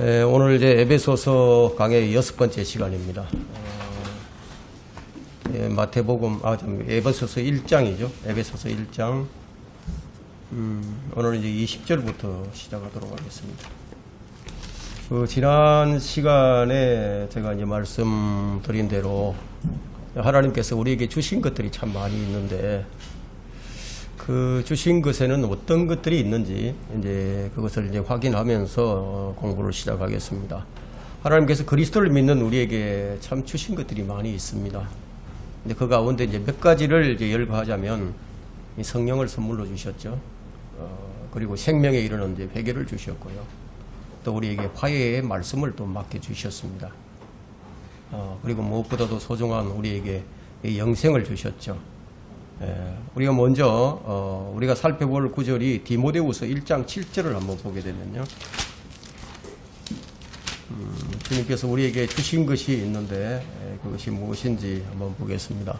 오늘 이제 에베소서 강의 6번째 시간입니다. 마태복음, 에베소서 1장이죠. 에베소서 1장. 오늘 이제 20절부터 시작하도록 하겠습니다. 지난 시간에 제가 이제 말씀드린 대로 하나님께서 우리에게 주신 것들이 참 많이 있는데 그 주신 것에는 어떤 것들이 있는지 이제 그것을 이제 확인하면서 공부를 시작하겠습니다. 하나님께서 그리스도를 믿는 우리에게 참 주신 것들이 많이 있습니다. 근데 그 가운데 이제 몇 가지를 이제 열거하자면 이 성령을 선물로 주셨죠. 그리고 생명에 이르는 이제 회개를 주셨고요. 또 우리에게 화해의 말씀을 또 맡겨 주셨습니다. 그리고 무엇보다도 소중한 우리에게 이 영생을 주셨죠. 우리가 먼저 우리가 살펴볼 구절이 디모데후서 1장 7절을 한번 보게 되면요. 주님께서 우리에게 주신 것이 있는데 그것이 무엇인지 한번 보겠습니다.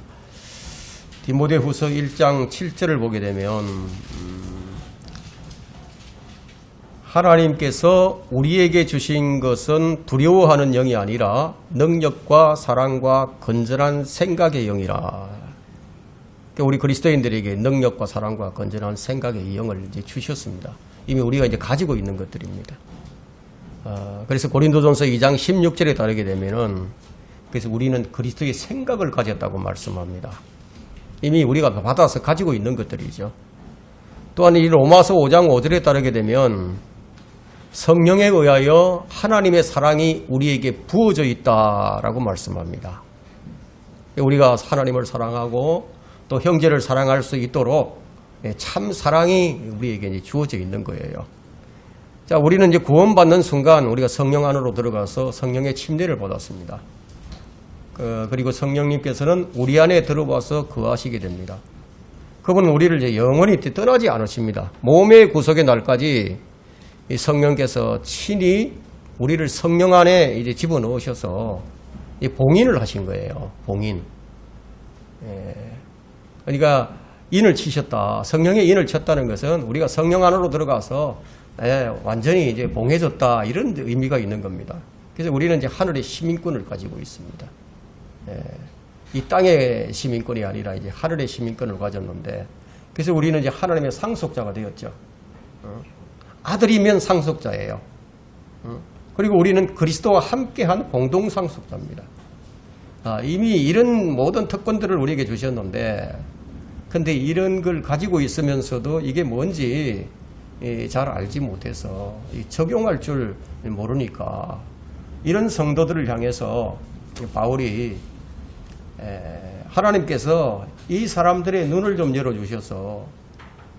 디모데후서 1장 7절을 보게 되면 하나님께서 우리에게 주신 것은 두려워하는 영이 아니라 능력과 사랑과 건전한 생각의 영이라. 우리 그리스도인들에게 능력과 사랑과 건전한 생각의 영을 이제 주셨습니다. 이미 우리가 이제 가지고 있는 것들입니다. 그래서 고린도전서 2장 16절에 따르게 되면은 그래서 우리는 그리스도의 생각을 가졌다고 말씀합니다. 이미 우리가 받아서 가지고 있는 것들이죠. 또한 이 로마서 5장 5절에 따르게 되면 성령에 의하여 하나님의 사랑이 우리에게 부어져 있다라고 말씀합니다. 우리가 하나님을 사랑하고 또 형제를 사랑할 수 있도록 참 사랑이 우리에게 주어져 있는 거예요. 자, 우리는 이제 구원받는 순간 우리가 성령 안으로 들어가서 성령의 침례를 받았습니다. 그리고 성령님께서는 우리 안에 들어와서 거하시게 됩니다. 그분은 우리를 이제 영원히 떠나지 않으십니다. 몸의 구속의 날까지 이 성령께서 친히 우리를 성령 안에 이제 집어넣으셔서 이 봉인을 하신 거예요. 봉인. 그러니까 인을 치셨다. 성령의 인을 쳤다는 것은 우리가 성령 안으로 들어가서 완전히 이제 봉해졌다. 이런 의미가 있는 겁니다. 그래서 우리는 이제 하늘의 시민권을 가지고 있습니다. 이 땅의 시민권이 아니라 이제 하늘의 시민권을 가졌는데, 그래서 우리는 이제 하나님의 상속자가 되었죠. 아들이면 상속자예요. 그리고 우리는 그리스도와 함께한 공동 상속자입니다. 이미 이런 모든 특권들을 우리에게 주셨는데, 근데 이런 걸 가지고 있으면서도 이게 뭔지 잘 알지 못해서 적용할 줄 모르니까 이런 성도들을 향해서 바울이 하나님께서 이 사람들의 눈을 좀 열어주셔서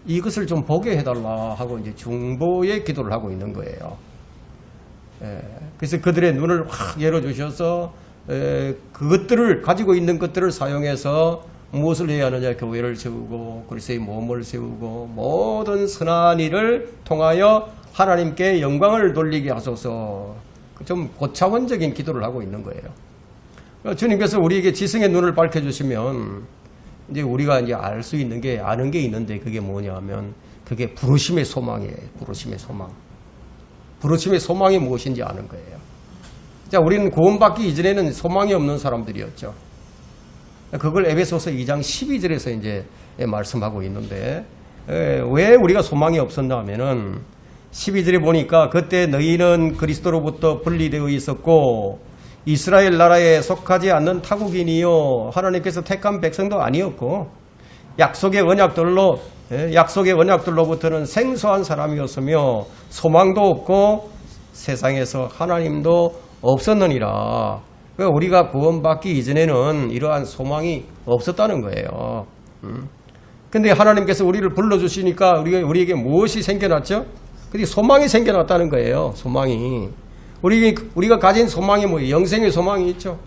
이것을 좀 보게 해달라 하고 이제 중보의 기도를 하고 있는 거예요. 그래서 그들의 눈을 확 열어주셔서 그것들을 가지고 있는 것들을 사용해서 무엇을 해야 하느냐? 교회를 세우고 그리스도의 몸을 세우고 모든 선한 일을 통하여 하나님께 영광을 돌리게 하소서. 좀 고차원적인 기도를 하고 있는 거예요. 주님께서 우리에게 지성의 눈을 밝혀주시면 이제 우리가 이제 알 수 있는 게 아는 게 있는데 그게 뭐냐면 그게 부르심의 소망이에요. 부르심의 소망. 부르심의 소망이 무엇인지 아는 거예요. 자, 우리는 구원받기 이전에는 소망이 없는 사람들이었죠. 그걸 에베소서 2장 12절에서 이제 말씀하고 있는데, 왜 우리가 소망이 없었나 하면은 12절에 보니까 그때 너희는 그리스도로부터 분리되어 있었고 이스라엘 나라에 속하지 않는 타국인이요 하나님께서 택한 백성도 아니었고 약속의 언약들로부터는 생소한 사람이었으며 소망도 없고 세상에서 하나님도 없었느니라. 그러니까 우리가 구원받기 이전에는 이러한 소망이 없었다는 거예요. 근데 하나님께서 우리를 불러주시니까 우리에게 무엇이 생겨났죠? 근데 소망이 생겨났다는 거예요. 소망이. 우리가 가진 소망이 뭐예요? 영생의 소망이 있죠.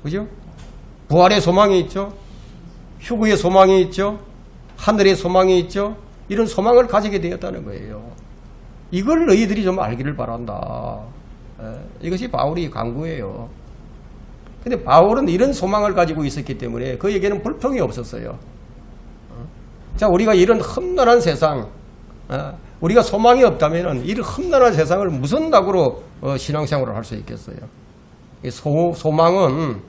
그죠? 부활의 소망이 있죠. 휴구의 소망이 있죠. 하늘의 소망이 있죠. 이런 소망을 가지게 되었다는 거예요. 이걸 너희들이 좀 알기를 바란다. 이것이 바울이 강구예요. 근데 바울은 이런 소망을 가지고 있었기 때문에 그에게는 불평이 없었어요. 자, 우리가 이런 험난한 세상, 우리가 소망이 없다면 이 험난한 세상을 무슨 낙으로 신앙생활을 할 수 있겠어요? 이 소망은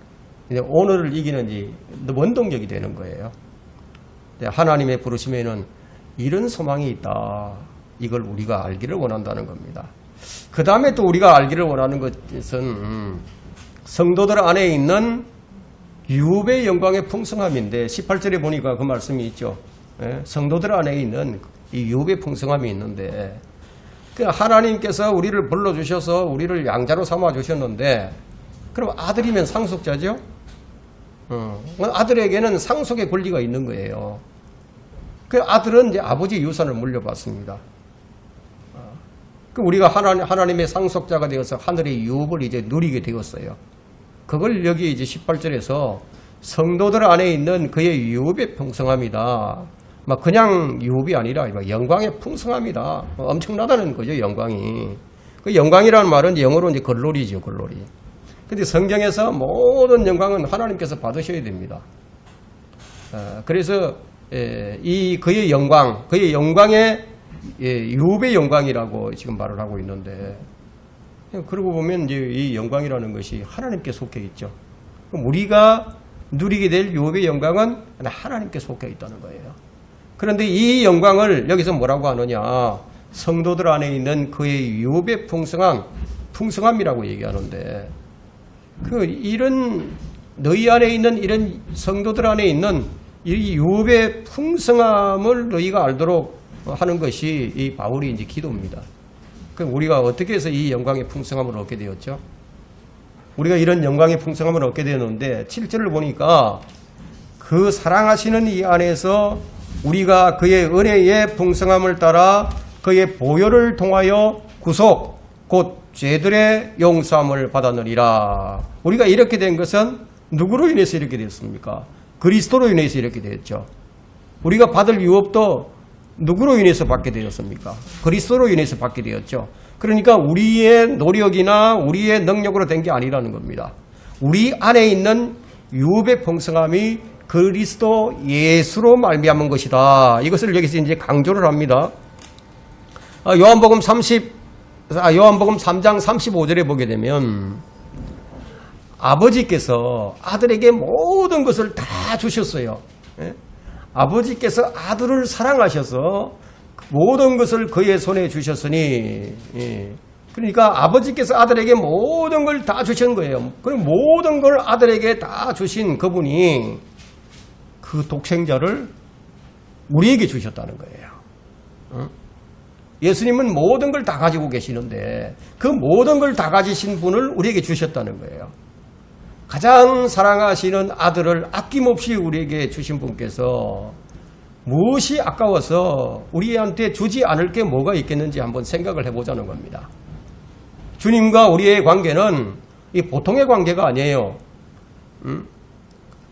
오늘을 이기는 원동력이 되는 거예요. 하나님의 부르심에는 이런 소망이 있다. 이걸 우리가 알기를 원한다는 겁니다. 그 다음에 또 우리가 알기를 원하는 것은 성도들 안에 있는 유업의 영광의 풍성함인데 18절에 보니까 그 말씀이 있죠. 성도들 안에 있는 이 유업의 풍성함이 있는데 하나님께서 우리를 불러주셔서 우리를 양자로 삼아주셨는데 그럼 아들이면 상속자죠? 아들에게는 상속의 권리가 있는 거예요. 그 아들은 이제 아버지 유산을 물려받습니다. 우리가 하나님의 상속자가 되어서 하늘의 유업을 이제 누리게 되었어요. 그걸 여기 이제 18절에서 성도들 안에 있는 그의 유업의 풍성함이다. 막 그냥 유업이 아니라 영광의 풍성함이다. 엄청나다는 거죠, 영광이. 그 영광이라는 말은 영어로 이제 글로리죠, 글로리. 근데 성경에서 모든 영광은 하나님께서 받으셔야 됩니다. 그래서 이 그의 영광, 그의 영광의 유업의 영광이라고 지금 말을 하고 있는데, 그러고 보면 이제 이 영광이라는 것이 하나님께 속해 있죠. 그럼 우리가 누리게 될 유업의 영광은 하나님께 속해 있다는 거예요. 그런데 이 영광을 여기서 뭐라고 하느냐? 성도들 안에 있는 그의 유업의 풍성함이라고 얘기하는데, 이런 너희 안에 있는 이런 성도들 안에 있는 이 유업의 풍성함을 너희가 알도록 하는 것이 이 바울이 이제 기도입니다. 그럼 우리가 어떻게 해서 이 영광의 풍성함을 얻게 되었죠? 우리가 이런 영광의 풍성함을 얻게 되었는데 7절을 보니까 그 사랑하시는 이 안에서 우리가 그의 은혜의 풍성함을 따라 그의 보혈을 통하여 구속 곧 죄들의 용서함을 받았느니라. 우리가 이렇게 된 것은 누구로 인해서 이렇게 되었습니까? 그리스도로 인해서 이렇게 되었죠. 우리가 받을 유업도 누구로 인해서 받게 되었습니까? 그리스도로 인해서 받게 되었죠. 그러니까 우리의 노력이나 우리의 능력으로 된 게 아니라는 겁니다. 우리 안에 있는 유업의 풍성함이 그리스도 예수로 말미암은 것이다. 이것을 여기서 이제 강조를 합니다. 요한복음 3장 35절에 보게 되면 아버지께서 아들에게 모든 것을 다 주셨어요. 아버지께서 아들을 사랑하셔서 모든 것을 그의 손에 주셨으니, 그러니까 아버지께서 아들에게 모든 걸 다 주신 거예요. 그럼 모든 걸 아들에게 다 주신 그분이 그 독생자를 우리에게 주셨다는 거예요. 예수님은 모든 걸 다 가지고 계시는데 그 모든 걸 다 가지신 분을 우리에게 주셨다는 거예요. 가장 사랑하시는 아들을 아낌없이 우리에게 주신 분께서 무엇이 아까워서 우리한테 주지 않을 게 뭐가 있겠는지 한번 생각을 해보자는 겁니다. 주님과 우리의 관계는 이 보통의 관계가 아니에요.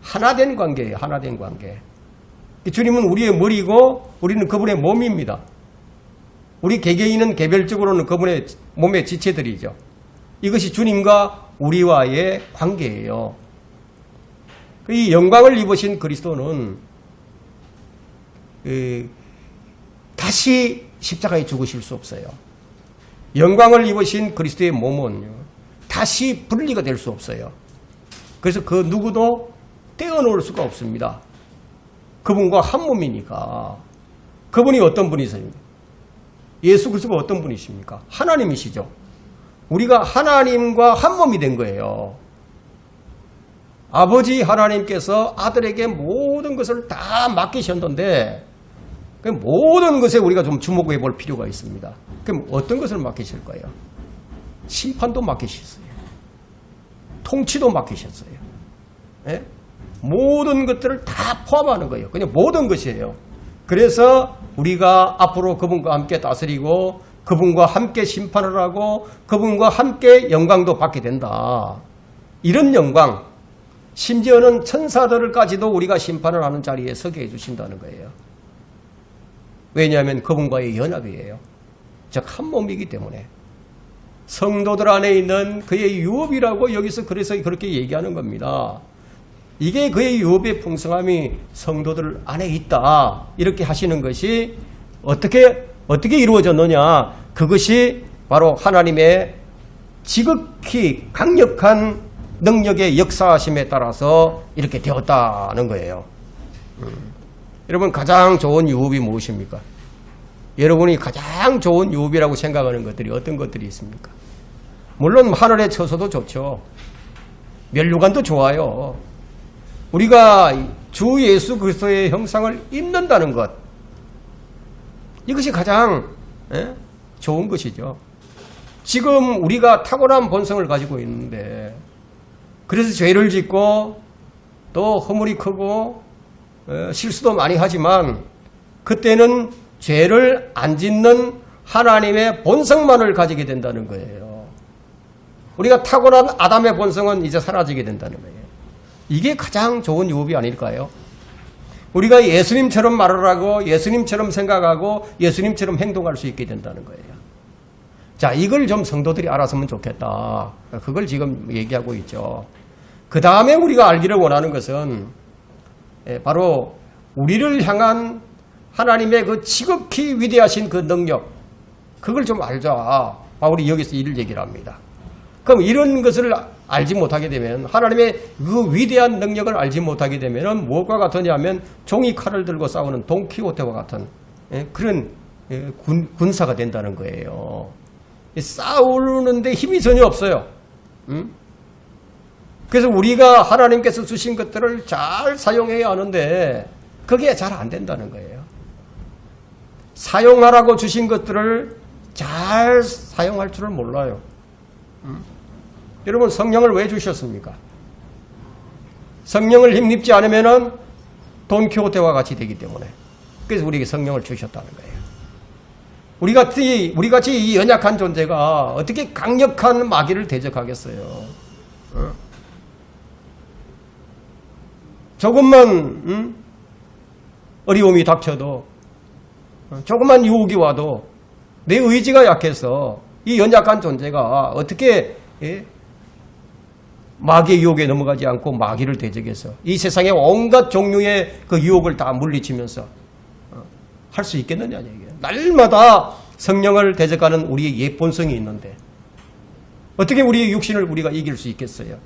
하나된 관계예요. 하나된 관계. 주님은 우리의 머리고 우리는 그분의 몸입니다. 우리 개개인은 개별적으로는 그분의 몸의 지체들이죠. 이것이 주님과 우리와의 관계예요. 이 영광을 입으신 그리스도는 다시 십자가에 죽으실 수 없어요. 영광을 입으신 그리스도의 몸은 다시 분리가 될 수 없어요. 그래서 그 누구도 떼어놓을 수가 없습니다. 그분과 한 몸이니까. 그분이 어떤 분이세요? 예수 그리스도가 어떤 분이십니까? 하나님이시죠. 우리가 하나님과 한 몸이 된 거예요. 아버지 하나님께서 아들에게 모든 것을 다 맡기셨는데 그 모든 것에 우리가 좀 주목해 볼 필요가 있습니다. 그럼 어떤 것을 맡기실 거예요? 심판도 맡기셨어요. 통치도 맡기셨어요. 예? 모든 것들을 다 포함하는 거예요. 그냥 모든 것이에요. 그래서 우리가 앞으로 그분과 함께 다스리고 그분과 함께 심판을 하고 그분과 함께 영광도 받게 된다. 이런 영광, 심지어는 천사들까지도 우리가 심판을 하는 자리에 서게 해주신다는 거예요. 왜냐하면 그분과의 연합이에요. 즉 한 몸이기 때문에. 성도들 안에 있는 그의 유업이라고 여기서 그래서 그렇게 얘기하는 겁니다. 이게 그의 유업의 풍성함이 성도들 안에 있다. 이렇게 하시는 것이 어떻게 어떻게 이루어졌느냐? 그것이 바로 하나님의 지극히 강력한 능력의 역사하심에 따라서 이렇게 되었다는 거예요. 여러분 가장 좋은 유업이 무엇입니까? 여러분이 가장 좋은 유업이라고 생각하는 것들이 어떤 것들이 있습니까? 물론 하늘의 처소도 좋죠. 멸류관도 좋아요. 우리가 주 예수 그리스도의 형상을 입는다는 것, 이것이 가장 좋은 것이죠. 지금 우리가 탁월한 본성을 가지고 있는데, 그래서 죄를 짓고 또 허물이 크고 실수도 많이 하지만, 그때는 죄를 안 짓는 하나님의 본성만을 가지게 된다는 거예요. 우리가 탁월한 아담의 본성은 이제 사라지게 된다는 거예요. 이게 가장 좋은 유업이 아닐까요? 우리가 예수님처럼 말을 하고 예수님처럼 생각하고 예수님처럼 행동할 수 있게 된다는 거예요. 자, 이걸 좀 성도들이 알았으면 좋겠다. 그걸 지금 얘기하고 있죠. 그 다음에 우리가 알기를 원하는 것은 바로 우리를 향한 하나님의 그 지극히 위대하신 그 능력, 그걸 좀 알자. 바울이 여기서 이를 얘기를 합니다. 그럼 이런 것을 알지 못하게 되면, 하나님의 그 위대한 능력을 알지 못하게 되면 무엇과 같으냐면 종이 칼을 들고 싸우는 돈키호테와 같은 그런 군사가 된다는 거예요. 싸우는데 힘이 전혀 없어요. 그래서 우리가 하나님께서 주신 것들을 잘 사용해야 하는데 그게 잘 안 된다는 거예요. 사용하라고 주신 것들을 잘 사용할 줄을 몰라요. 여러분, 성령을 왜 주셨습니까? 성령을 힘입지 않으면 돈키호테와 같이 되기 때문에. 그래서 우리에게 성령을 주셨다는 거예요. 우리 같이 이 연약한 존재가 어떻게 강력한 마귀를 대적하겠어요? 조금만 어려움이 닥쳐도, 조금만 유혹이 와도 내 의지가 약해서 이 연약한 존재가 어떻게 마귀의 유혹에 넘어가지 않고 마귀를 대적해서 이 세상의 온갖 종류의 그 유혹을 다 물리치면서 할 수 있겠느냐 얘기예요. 날마다 성령을 대적하는 우리의 옛 본성이 있는데 어떻게 우리의 육신을 우리가 이길 수 있겠어요?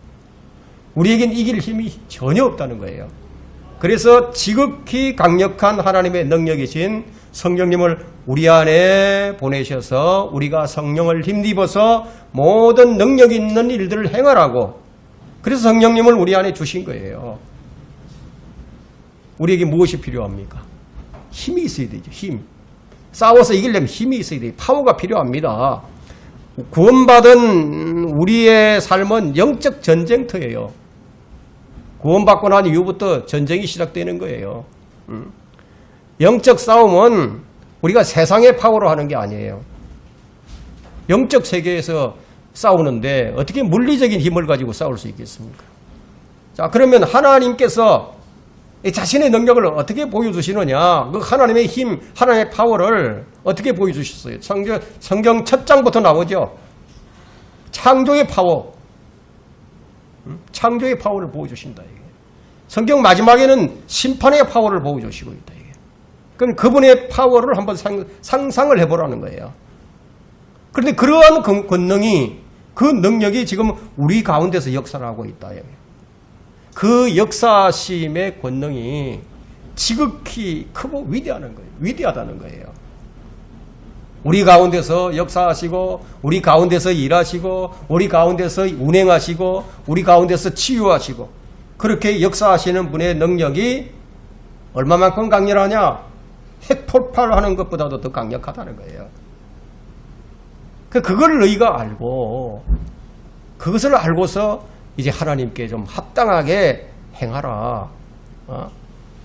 우리에겐 이길 힘이 전혀 없다는 거예요. 그래서 지극히 강력한 하나님의 능력이신 성령님을 우리 안에 보내셔서 우리가 성령을 힘입어서 모든 능력 있는 일들을 행하라고, 그래서 성령님을 우리 안에 주신 거예요. 우리에게 무엇이 필요합니까? 힘이 있어야 되죠. 힘. 싸워서 이기려면 힘이 있어야 돼요. 파워가 필요합니다. 구원받은 우리의 삶은 영적 전쟁터예요. 구원받고 난 이후부터 전쟁이 시작되는 거예요. 영적 싸움은 우리가 세상의 파워로 하는 게 아니에요. 영적 세계에서 싸우는데 어떻게 물리적인 힘을 가지고 싸울 수 있겠습니까? 자, 그러면 하나님께서 자신의 능력을 어떻게 보여주시느냐? 그 하나님의 힘, 하나님의 파워를 어떻게 보여주셨어요? 성경 첫 장부터 나오죠. 창조의 파워. 창조의 파워를 보여주신다. 이게. 성경 마지막에는 심판의 파워를 보여주시고 있다. 이게. 그럼 그분의 파워를 한번 상상을 해보라는 거예요. 그런데 그러한 권능이, 그 능력이 지금 우리 가운데서 역사를 하고 있다. 그 역사심의 권능이 지극히 크고 위대하다는 거예요. 우리 가운데서 역사하시고, 우리 가운데서 일하시고, 우리 가운데서 운행하시고, 우리 가운데서 치유하시고, 그렇게 역사하시는 분의 능력이 얼마만큼 강렬하냐? 핵폭발하는 것보다도 더 강력하다는 거예요. 그걸 너희가 알고, 그것을 알고서 이제 하나님께 좀 합당하게 행하라.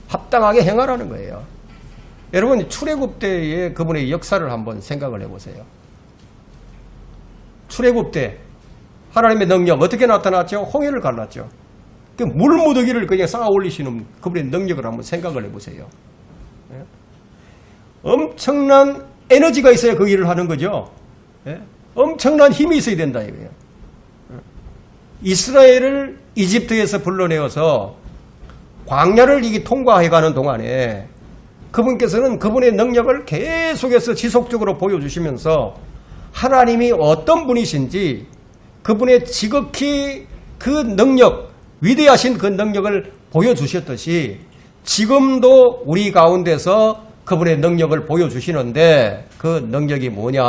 합당하게 행하라는 거예요. 여러분, 출애굽 때의 그분의 역사를 한번 생각을 해보세요. 출애굽 때 하나님의 능력 어떻게 나타났죠? 홍해를 갈랐죠. 그 물무더기를 그냥 쌓아 올리시는 그분의 능력을 한번 생각을 해보세요. 엄청난 에너지가 있어야 그 일을 하는 거죠. 엄청난 힘이 있어야 된다 이거예요. 이스라엘을 이집트에서 불러내어서 광야를 이게 통과해가는 동안에 그분께서는 그분의 능력을 계속해서 지속적으로 보여주시면서 하나님이 어떤 분이신지 그분의 지극히 그 능력, 위대하신 그 능력을 보여주셨듯이 지금도 우리 가운데서 그분의 능력을 보여주시는데 그 능력이 뭐냐?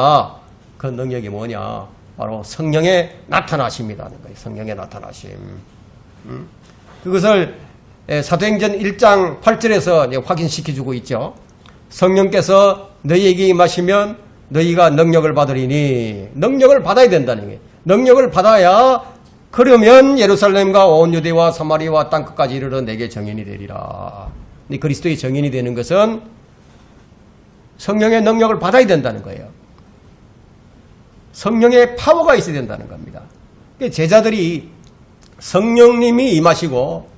그 능력이 뭐냐? 바로 성령의 나타나심이라는 거예요. 성령의 나타나심. 그것을 사도행전 1장 8절에서 확인시켜주고 있죠. 성령께서 너희에게 임하시면 너희가 능력을 받으리니, 능력을 받아야 된다는 거예요. 능력을 받아야 그러면 예루살렘과 온 유대와 사마리아와 땅끝까지 이르러 내게 정인이 되리라. 그리스도의 정인이 되는 것은 성령의 능력을 받아야 된다는 거예요. 성령의 파워가 있어야 된다는 겁니다. 제자들이 성령님이 임하시고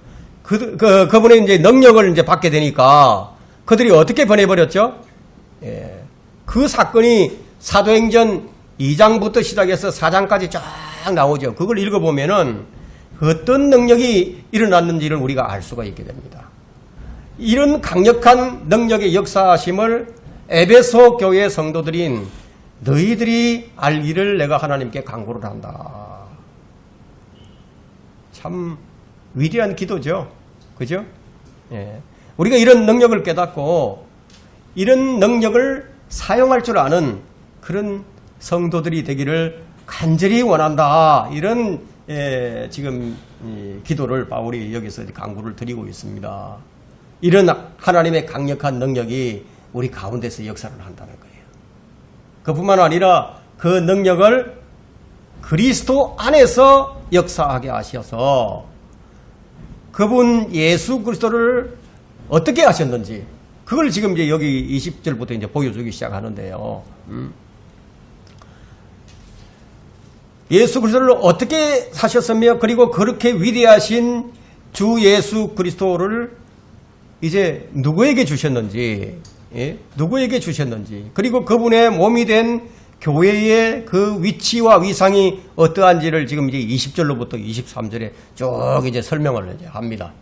그분의 이제 능력을 이제 받게 되니까 그들이 어떻게 변해버렸죠? 그 사건이 사도행전 2장부터 시작해서 4장까지 쫙 나오죠. 그걸 읽어보면은 어떤 능력이 일어났는지를 우리가 알 수가 있게 됩니다. 이런 강력한 능력의 역사하심을 에베소 교회 성도들인 너희들이 알기를 내가 하나님께 간구를 한다. 참 위대한 기도죠. 그죠? 우리가 이런 능력을 깨닫고 이런 능력을 사용할 줄 아는 그런 성도들이 되기를 간절히 원한다. 이런 지금 기도를 바울이 여기서 간구를 드리고 있습니다. 이런 하나님의 강력한 능력이 우리 가운데서 역사를 한다는 거예요. 그뿐만 아니라 그 능력을 그리스도 안에서 역사하게 하셔서 그분 예수 그리스도를 어떻게 하셨는지 그걸 지금 이제 여기 20절부터 이제 보여주기 시작하는데요. 예수 그리스도를 어떻게 사셨으며 그리고 그렇게 위대하신 주 예수 그리스도를 이제 누구에게 주셨는지, 누구에게 주셨는지, 그리고 그분의 몸이 된 교회의 그 위치와 위상이 어떠한지를 지금 이제 20절로부터 23절에 쭉 이제 설명을 이제 합니다.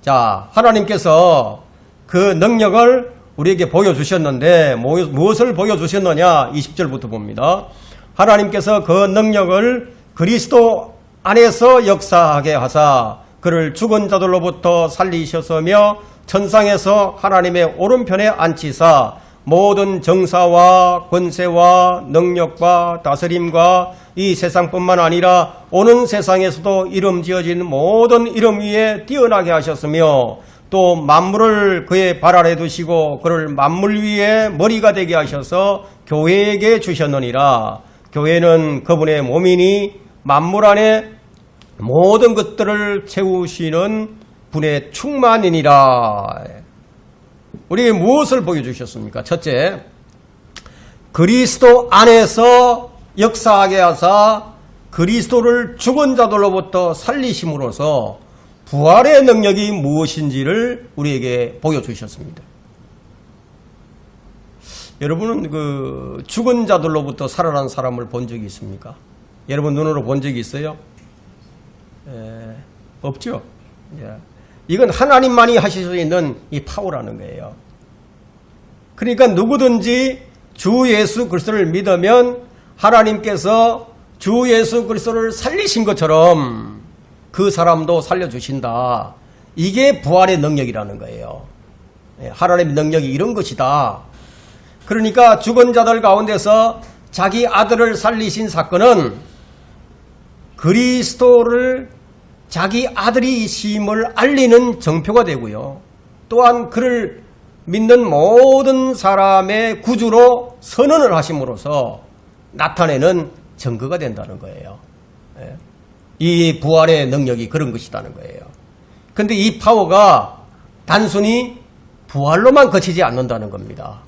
자, 하나님께서 그 능력을 우리에게 보여주셨는데 무엇을 보여주셨느냐? 20절부터 봅니다. 하나님께서 그 능력을 그리스도 안에서 역사하게 하사 그를 죽은 자들로부터 살리셨으며 천상에서 하나님의 오른편에 앉히사 모든 정사와 권세와 능력과 다스림과 이 세상뿐만 아니라 오는 세상에서도 이름 지어진 모든 이름 위에 뛰어나게 하셨으며 또 만물을 그의 발 아래 두시고 그를 만물 위에 머리가 되게 하셔서 교회에게 주셨느니라. 교회는 그분의 몸이니 만물 안에 모든 것들을 채우시는 분의 충만이니라. 우리에게 무엇을 보여주셨습니까? 첫째, 그리스도 안에서 역사하게 하사 그리스도를 죽은 자들로부터 살리심으로써 부활의 능력이 무엇인지를 우리에게 보여주셨습니다. 여러분은 그 죽은 자들로부터 살아난 사람을 본 적이 있습니까? 여러분 눈으로 본 적이 있어요? 없죠? 이건 하나님만이 하실 수 있는 이 파워라는 거예요. 그러니까 누구든지 주 예수 그리스도를 믿으면 하나님께서 주 예수 그리스도를 살리신 것처럼 그 사람도 살려주신다. 이게 부활의 능력이라는 거예요. 하나님의 능력이 이런 것이다. 그러니까 죽은 자들 가운데서 자기 아들을 살리신 사건은 그리스도를 자기 아들이심을 알리는 정표가 되고요. 또한 그를 믿는 모든 사람의 구주로 선언을 하심으로써 나타내는 증거가 된다는 거예요. 이 부활의 능력이 그런 것이라는 거예요. 그런데 이 파워가 단순히 부활로만 그치지 않는다는 겁니다.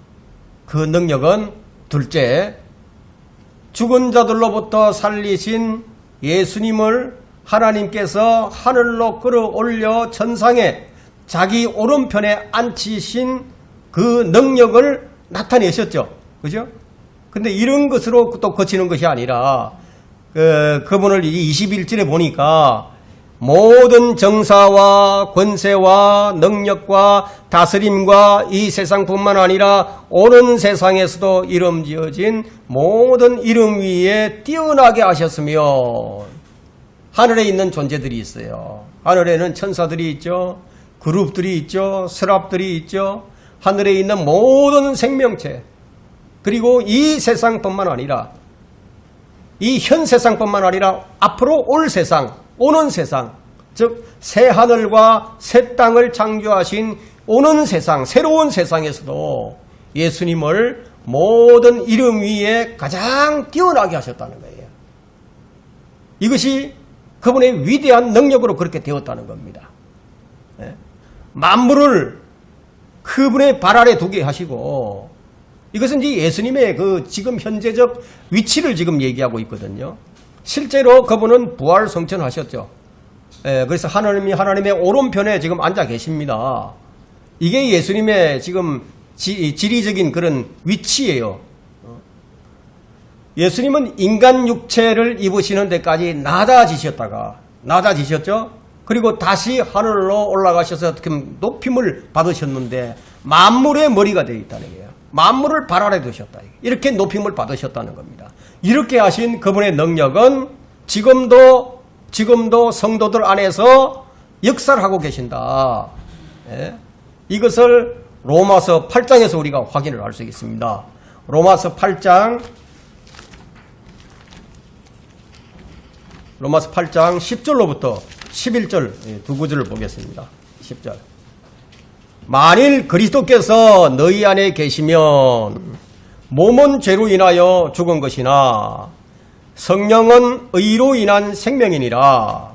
그 능력은 둘째, 죽은 자들로부터 살리신 예수님을 하나님께서 하늘로 끌어올려 천상에 자기 오른편에 앉히신 그 능력을 나타내셨죠. 그죠? 근데 이런 것으로 또 거치는 것이 아니라, 그분을 21절에 보니까 모든 정사와 권세와 능력과 다스림과 이 세상뿐만 아니라 오는 세상에서도 이름 지어진 모든 이름 위에 뛰어나게 하셨으며, 하늘에 있는 존재들이 있어요. 하늘에는 천사들이 있죠. 그룹들이 있죠. 스랍들이 있죠. 하늘에 있는 모든 생명체, 그리고 이 세상뿐만 아니라 이 현 세상뿐만 아니라 앞으로 올 세상, 오는 세상, 즉 새 하늘과 새 땅을 창조하신 오는 세상, 새로운 세상에서도 예수님을 모든 이름 위에 가장 뛰어나게 하셨다는 거예요. 이것이 그분의 위대한 능력으로 그렇게 되었다는 겁니다. 만물을 그분의 발 아래 두게 하시고, 이것은 이제 예수님의 그 지금 현재적 위치를 지금 얘기하고 있거든요. 실제로 그분은 부활 성천하셨죠. 그래서 하나님의 오른편에 지금 앉아 계십니다. 이게 예수님의 지금 지리적인 그런 위치예요. 예수님은 인간 육체를 입으시는 데까지 낮아지셨죠. 그리고 다시 하늘로 올라가셔서 높임을 받으셨는데 만물의 머리가 되어 있다는 거예요. 만물을 발 아래 두셨다. 이렇게 높임을 받으셨다는 겁니다. 이렇게 하신 그분의 능력은 지금도 성도들 안에서 역사를 하고 계신다. 이것을 로마서 8장에서 우리가 확인을 할 수 있습니다. 로마서 8장 10절로부터 11절 두 구절을 보겠습니다. 10절. 만일 그리스도께서 너희 안에 계시면 몸은 죄로 인하여 죽은 것이나 성령은 의로 인한 생명이니라.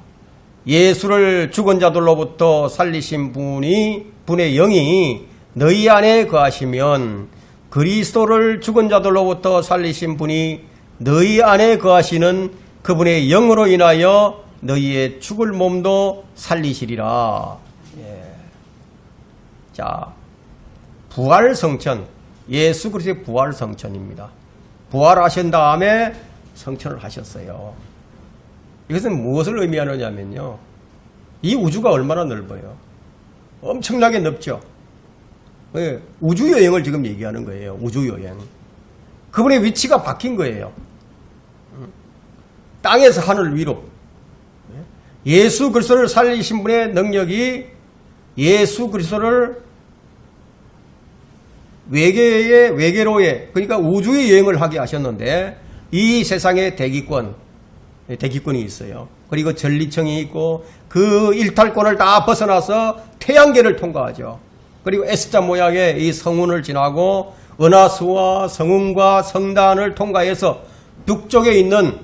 예수를 죽은 자들로부터 살리신 분의 영이 너희 안에 거하시면 그리스도를 죽은 자들로부터 살리신 분이 너희 안에 거하시는 그분의 영으로 인하여 너희의 죽을 몸도 살리시리라. 자, 부활성천, 예수 그리스도의 부활성천입니다. 부활하신 다음에 성천을 하셨어요. 이것은 무엇을 의미하느냐면요, 이 우주가 얼마나 넓어요. 엄청나게 넓죠. 우주여행을 지금 얘기하는 거예요. 우주여행. 그분의 위치가 바뀐 거예요. 땅에서 하늘 위로. 예수 그리스도를 살리신 분의 능력이 예수 그리스도를 외계로의, 그러니까 우주의 여행을 하게 하셨는데, 이 세상에 대기권이 있어요. 그리고 전리청이 있고 그 일탈권을 다 벗어나서 태양계를 통과하죠. 그리고 S자 모양의 이 성운을 지나고 은하수와 성운과 성단을 통과해서 북쪽에 있는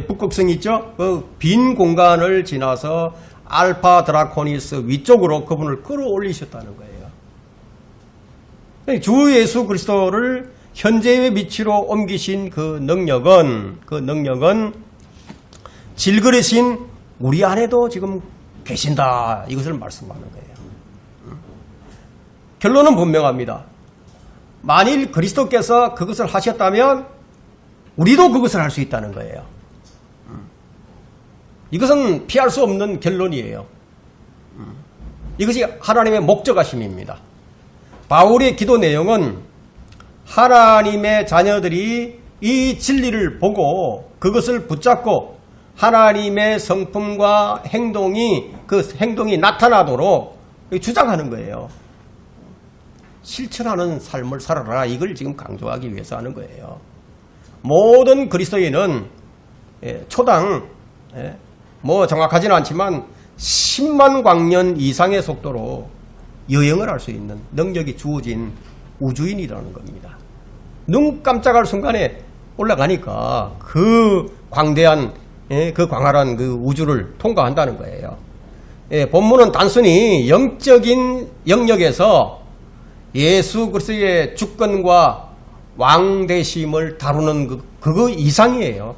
북극성 있죠? 그 빈 공간을 지나서 알파 드라코니스 위쪽으로 그분을 끌어올리셨다는 거예요. 주 예수 그리스도를 현재의 위치로 옮기신 그 능력은 질그릇인 우리 안에도 지금 계신다. 이것을 말씀하는 거예요. 결론은 분명합니다. 만일 그리스도께서 그것을 하셨다면 우리도 그것을 할 수 있다는 거예요. 이것은 피할 수 없는 결론이에요. 이것이 하나님의 목적하심입니다. 바울의 기도 내용은 하나님의 자녀들이 이 진리를 보고 그것을 붙잡고 하나님의 성품과 그 행동이 나타나도록 주장하는 거예요. 실천하는 삶을 살아라. 이걸 지금 강조하기 위해서 하는 거예요. 모든 그리스도인은 초당 정확하지는 않지만 10만 광년 이상의 속도로 여행을 할 수 있는 능력이 주어진 우주인이라는 겁니다. 눈 깜짝할 순간에 올라가니까 그 광대한 그 광활한 그 우주를 통과한다는 거예요. 본문은 단순히 영적인 영역에서 예수 그리스도의 주권과 왕되심을 다루는 그거 이상이에요.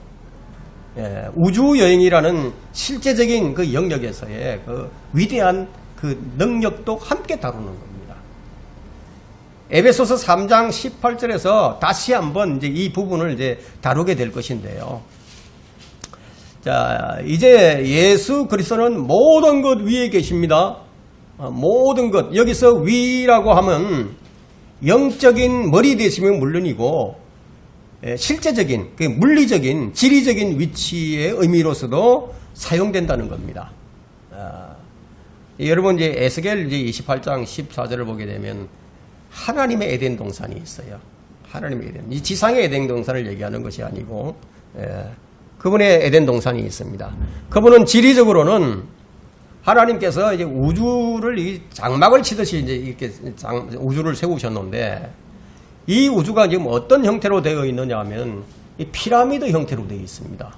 우주 여행이라는 실제적인 그 영역에서의 그 위대한 그 능력도 함께 다루는 겁니다. 에베소서 3장 18절에서 다시 한번 이제 이 부분을 이제 다루게 될 것인데요. 자, 이제 예수 그리스도는 모든 것 위에 계십니다. 모든 것. 여기서 위라고 하면 영적인 머리 되시면 물론이고 실제적인, 물리적인, 지리적인 위치의 의미로서도 사용된다는 겁니다. 여러분 이제 에스겔 28장 14절을 보게 되면 하나님의 에덴 동산이 있어요. 하나님의 에덴. 이 지상의 에덴 동산을 얘기하는 것이 아니고 그분의 에덴 동산이 있습니다. 그분은 지리적으로는 하나님께서 이제 우주를 이 장막을 치듯이 이제 이렇게 우주를 세우셨는데 이 우주가 지금 어떤 형태로 되어 있느냐 하면 이 피라미드 형태로 되어 있습니다.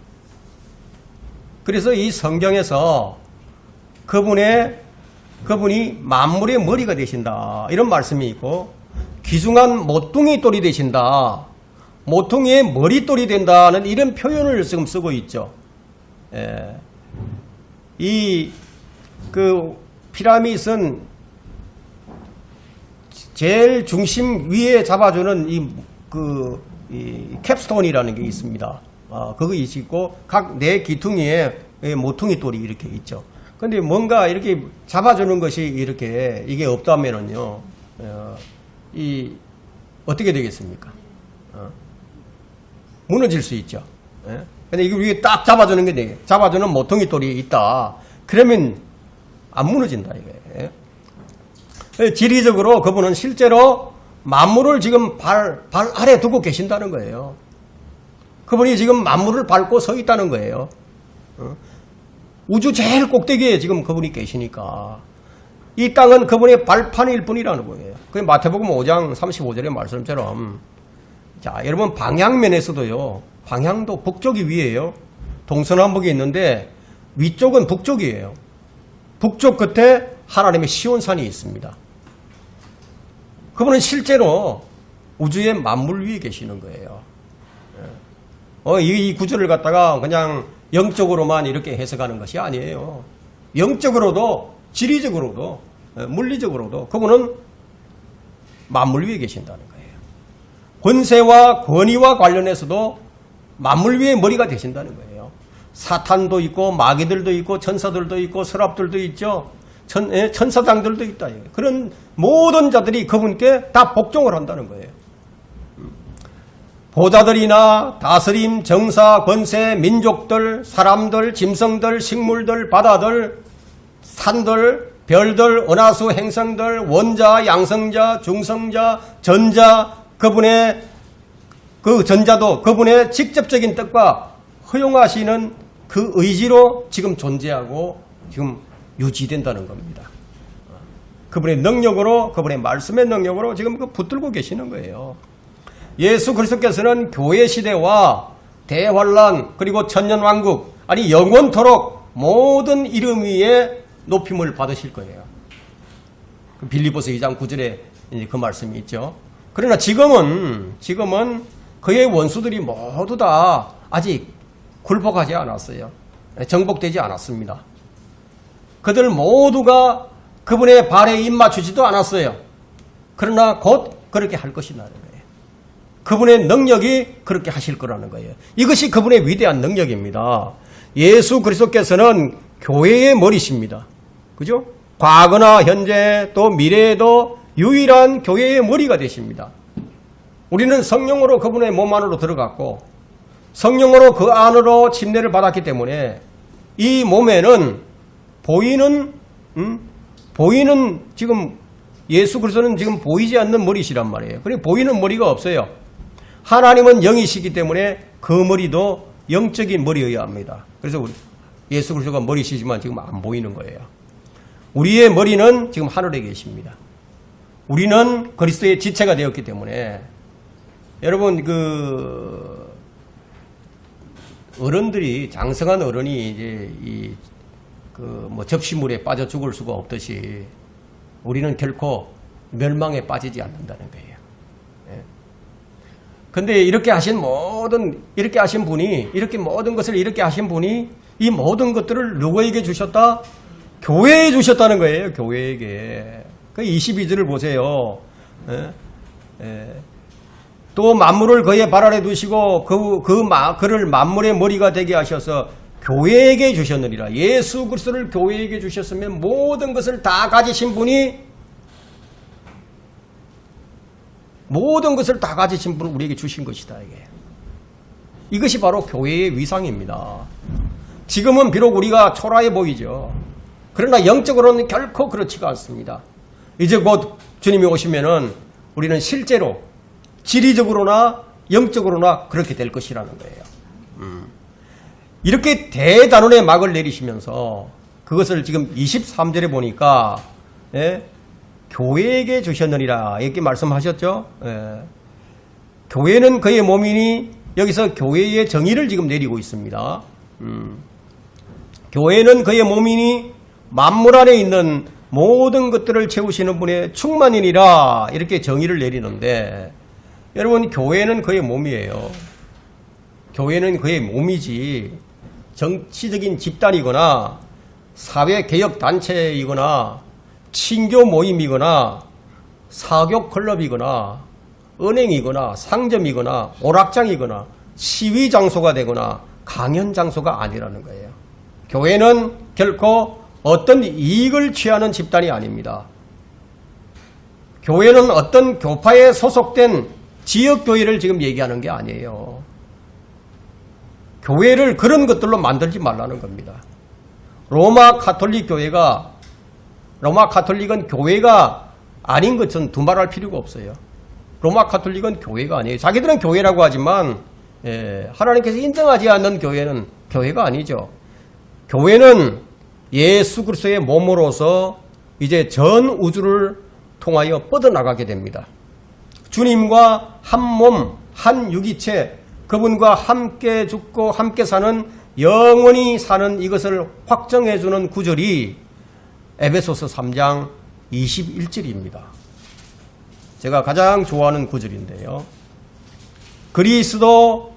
그래서 이 성경에서 그분이 만물의 머리가 되신다 이런 말씀이 있고 귀중한 모퉁이 돌이 되신다. 모퉁이의 머릿돌이 된다는 이런 표현을 지금 쓰고 있죠. 그 피라밋은 제일 중심 위에 잡아주는 이 캡스톤이라는 게 있습니다. 그거 있고 각 네 기퉁이에 모퉁이 돌이 이렇게 있죠. 근데 뭔가 이렇게 잡아주는 것이 이렇게 이게 없다면은요, 어떻게 되겠습니까? 무너질 수 있죠. 근데 이게 위에 딱 잡아주는 게 돼. 잡아주는 모퉁이 돌이 있다. 그러면 안 무너진다, 이게. 지리적으로 그분은 실제로 만물을 지금 발 아래 두고 계신다는 거예요. 그분이 지금 만물을 밟고 서 있다는 거예요. 우주 제일 꼭대기에 지금 그분이 계시니까 이 땅은 그분의 발판일 뿐이라는 거예요. 그 마태복음 5장 35절의 말씀처럼 자, 여러분 방향면에서도요. 방향도 북쪽이 위에요. 동서남북이 있는데 위쪽은 북쪽이에요. 북쪽 끝에 하나님의 시온산이 있습니다. 그분은 실제로 우주의 만물 위에 계시는 거예요. 이 구절을 갖다가 그냥 영적으로만 이렇게 해석하는 것이 아니에요. 영적으로도 지리적으로도 물리적으로도 그분은 만물 위에 계신다는 거예요. 권세와 권위와 관련해서도 만물 위에 머리가 되신다는 거예요. 사탄도 있고 마귀들도 있고 천사들도 있고 서랍들도 있죠. 천사장들도 있다. 그런 모든 자들이 그분께 다 복종을 한다는 거예요. 보좌들이나 다스림, 정사, 권세, 민족들, 사람들, 짐승들, 식물들, 바다들, 산들, 별들, 은하수, 행성들, 원자, 양성자, 중성자, 전자, 그분의 그 전자도 그분의 직접적인 뜻과 허용하시는 그 의지로 지금 존재하고 지금 유지된다는 겁니다. 그분의 능력으로, 그분의 말씀의 능력으로 지금 붙들고 계시는 거예요. 예수 그리스도께서는 교회 시대와 대환란 그리고 천년왕국 아니 영원토록 모든 이름 위에 높임을 받으실 거예요. 빌립보서 2장 9절에 그 말씀이 있죠. 그러나 지금은 그의 원수들이 모두 다 아직 굴복하지 않았어요. 정복되지 않았습니다. 그들 모두가 그분의 발에 입 맞추지도 않았어요. 그러나 곧 그렇게 할 것이라는 거예요. 그분의 능력이 그렇게 하실 거라는 거예요. 이것이 그분의 위대한 능력입니다. 예수 그리스도께서는 교회의 머리십니다. 그죠? 과거나 현재 또 미래에도 유일한 교회의 머리가 되십니다. 우리는 성령으로 그분의 몸 안으로 들어갔고 성령으로 그 안으로 침례를 받았기 때문에 이 몸에는 보이는 지금 예수 그리스도는 지금 보이지 않는 머리시란 말이에요. 그리고 보이는 머리가 없어요. 하나님은 영이시기 때문에 그 머리도 영적인 머리여야 합니다. 그래서 예수 그리스도가 머리시지만 지금 안 보이는 거예요. 우리의 머리는 지금 하늘에 계십니다. 우리는 그리스도의 지체가 되었기 때문에 여러분 어른들이 장성한 어른이 이제 접시물에 빠져 죽을 수가 없듯이 우리는 결코 멸망에 빠지지 않는다는 거예요. 근데 이렇게 하신 분이 이렇게 모든 것을 이렇게 하신 분이 이 모든 것들을 누구에게 주셨다? 교회에 주셨다는 거예요. 교회에게. 그 22절을 보세요. 또 만물을 그의 발 아래 두시고 그를 만물의 머리가 되게 하셔서 교회에게 주셨느니라. 예수 그리스도를 교회에게 주셨으면 모든 것을 다 가지신 분이 우리에게 주신 것이다. 이것이 바로 교회의 위상입니다. 지금은 비록 우리가 초라해 보이죠. 그러나 영적으로는 결코 그렇지가 않습니다. 이제 곧 주님이 오시면은 우리는 실제로 지리적으로나 영적으로나 그렇게 될 것이라는 거예요. 이렇게 대단원의 막을 내리시면서 그것을 지금 23절에 보니까 교회에게 주셨느니라 이렇게 말씀하셨죠. 교회는 그의 몸이니 여기서 교회의 정의를 지금 내리고 있습니다. 교회는 그의 몸이니 만물 안에 있는 모든 것들을 채우시는 분의 충만이니라 이렇게 정의를 내리는데 여러분 교회는 그의 몸이에요. 교회는 그의 몸이지 정치적인 집단이거나 사회개혁단체이거나 친교 모임이거나 사교 클럽이거나 은행이거나 상점이거나 오락장이거나 시위 장소가 되거나 강연 장소가 아니라는 거예요. 교회는 결코 어떤 이익을 취하는 집단이 아닙니다. 교회는 어떤 교파에 소속된 지역교회를 지금 얘기하는 게 아니에요. 교회를 그런 것들로 만들지 말라는 겁니다. 로마 카톨릭은 교회가 아닌 것은 두말할 필요가 없어요. 로마 카톨릭은 교회가 아니에요. 자기들은 교회라고 하지만 하나님께서 인정하지 않는 교회는 교회가 아니죠. 교회는 예수 그리스도의 몸으로서 이제 전 우주를 통하여 뻗어나가게 됩니다. 주님과 한 몸, 한 유기체, 그분과 함께 죽고 함께 사는 영원히 사는 이것을 확정해주는 구절이 에베소서 3장 21절입니다. 제가 가장 좋아하는 구절인데요. 그리스도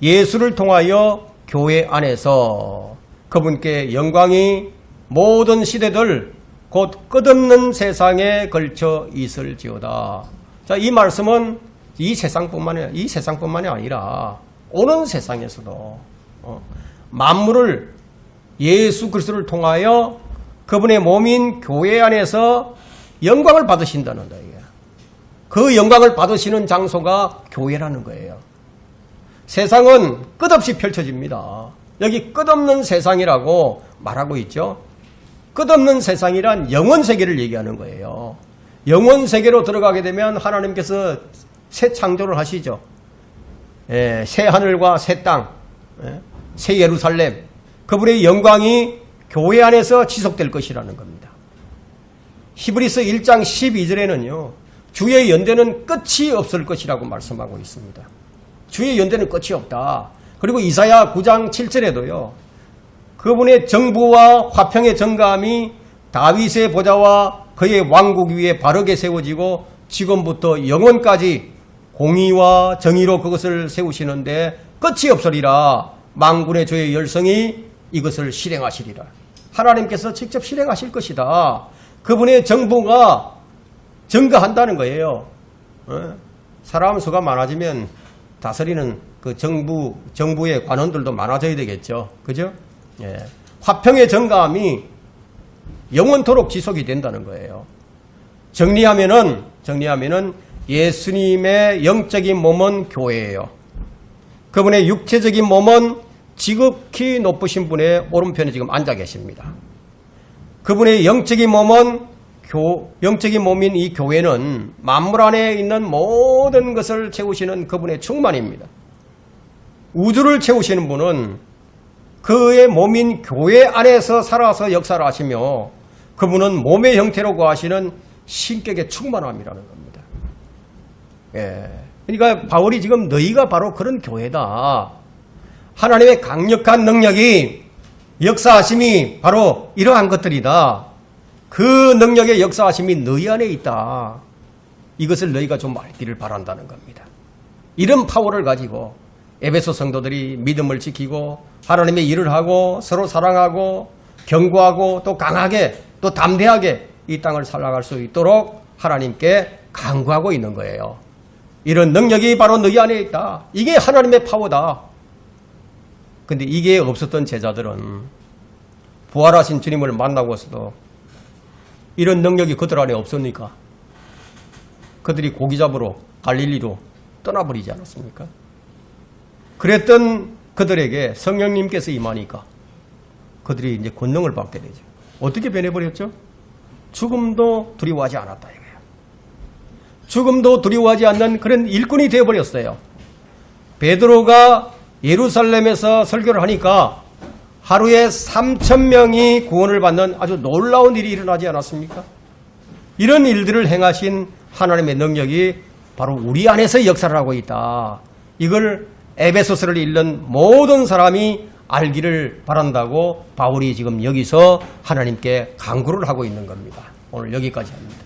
예수를 통하여 교회 안에서 그분께 영광이 모든 시대들 곧 끝없는 세상에 걸쳐 있을지어다. 자, 이 말씀은 이 세상뿐만이 아니라 오는 세상에서도 만물을 예수 그리스도를 통하여 그분의 몸인 교회 안에서 영광을 받으신다는 거예요. 그 영광을 받으시는 장소가 교회라는 거예요. 세상은 끝없이 펼쳐집니다. 여기 끝없는 세상이라고 말하고 있죠. 끝없는 세상이란 영원 세계를 얘기하는 거예요. 영원 세계로 들어가게 되면 하나님께서 새 창조를 하시죠. 새 하늘과 새 땅, 새 예루살렘, 그분의 영광이 교회 안에서 지속될 것이라는 겁니다. 히브리서 1장 12절에는요. 주의 연대는 끝이 없을 것이라고 말씀하고 있습니다. 주의 연대는 끝이 없다. 그리고 이사야 9장 7절에도요. 그분의 정부와 화평의 정감이 다윗의 보좌와 그의 왕국 위에 바르게 세워지고 지금부터 영원까지 공의와 정의로 그것을 세우시는데 끝이 없으리라. 만군의 주의 열성이 이것을 실행하시리라. 하나님께서 직접 실행하실 것이다. 그분의 정부가 증가한다는 거예요. 사람 수가 많아지면 다스리는 그 정부의 관원들도 많아져야 되겠죠. 그죠? 화평의 정감이 영원토록 지속이 된다는 거예요. 정리하면은 예수님의 영적인 몸은 교회예요. 그분의 육체적인 몸은 지극히 높으신 분의 오른편에 지금 앉아 계십니다. 그분의 영적인 몸인 이 교회는 만물 안에 있는 모든 것을 채우시는 그분의 충만입니다. 우주를 채우시는 분은 그의 몸인 교회 안에서 살아서 역사를 하시며 그분은 몸의 형태로 거하시는 신격의 충만함이라는 겁니다. 그러니까 바울이 지금 너희가 바로 그런 교회다. 하나님의 강력한 능력이 역사하심이 바로 이러한 것들이다. 그 능력의 역사하심이 너희 안에 있다. 이것을 너희가 좀 알기를 바란다는 겁니다. 이런 파워를 가지고 에베소 성도들이 믿음을 지키고 하나님의 일을 하고 서로 사랑하고 견고하고 또 강하게 또 담대하게 이 땅을 살아갈 수 있도록 하나님께 간구하고 있는 거예요. 이런 능력이 바로 너희 안에 있다. 이게 하나님의 파워다. 근데 이게 없었던 제자들은 부활하신 주님을 만나고서도 이런 능력이 그들 안에 없습니까? 그들이 고기 잡으러 갈릴리로 떠나버리지 않았습니까? 그랬던 그들에게 성령님께서 임하니까 그들이 이제 권능을 받게 되죠. 어떻게 변해버렸죠? 죽음도 두려워하지 않았다 이거예요. 죽음도 두려워하지 않는 그런 일꾼이 되어버렸어요. 베드로가 예루살렘에서 설교를 하니까 하루에 3,000명이 구원을 받는 아주 놀라운 일이 일어나지 않았습니까? 이런 일들을 행하신 하나님의 능력이 바로 우리 안에서 역사를 하고 있다. 이걸 에베소서를 읽는 모든 사람이 알기를 바란다고 바울이 지금 여기서 하나님께 간구를 하고 있는 겁니다. 오늘 여기까지 합니다.